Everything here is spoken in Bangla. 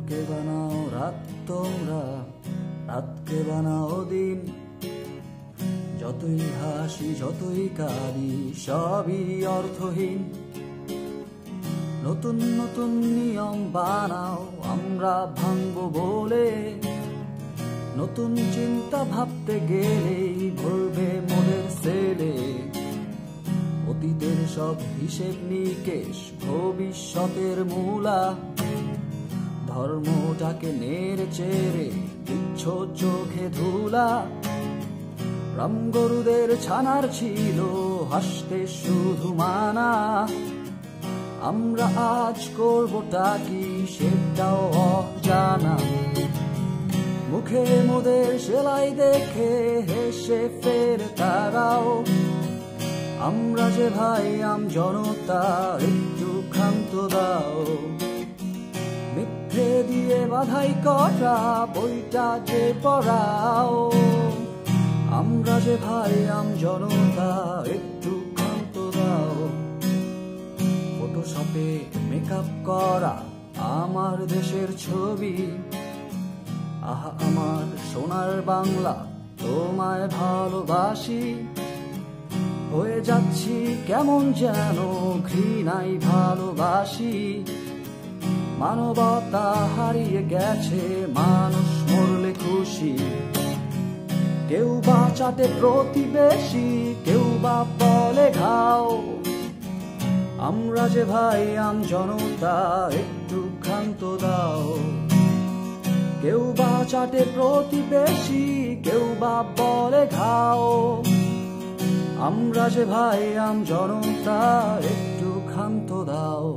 দিনকে বানাও রাত, তোমরা রাতকে বানাও দিন। যতই হাসি যতই কাঁদি সবই অর্থহীন। নতুন নতুন নিয়ম বানাও আমরা ভাঙবো বলে, নতুন চিন্তা ভাবতে গেলেই ভরবে মনের সেলে। অতীতের সব হিসেব নিকেশ ভবিষ্যতের মূলা, ধর্মটাকে নেড়ে চেড়ে দিচ্ছ চোখে ধুলা। রামগরুদের ছানার ছিল হাসতে শুধু মানা, আমরা আজ করবোটা কি সেটাও অজানা। মুখে মোদের সেলাই দেখে হেসে ফের তারাও, আমরা যে ভাই জনতা একটু ক্ষান্ত দাও। মিথ্যে দিয়ে বাধাই করা বইটা যে পড়াও, আমরা যে ভাই জনতা একটু ক্ষান্ত দাও। ফটোশপে মেকআপ করা আমার দেশের ছবি, আহা আমার সোনার বাংলা তোমায় ভালোবাসি। হয়ে যাচ্ছি কেমন যেন ঘৃণাই ভালোবাসি। মানবতা হারিয়ে গেছে মানুষ মরলে খুশি। কেউ বা চাটে প্রতিবেশী, কেউ বা বলে ঘাও। আমরা যে ভাই জনতা একটু ক্ষান্ত দাও। কেউ বা চাটে প্রতিবেশী, কেউ বা বলে ঘাও। আমরা যে ভাই জনতা একটু ক্ষান্ত দাও।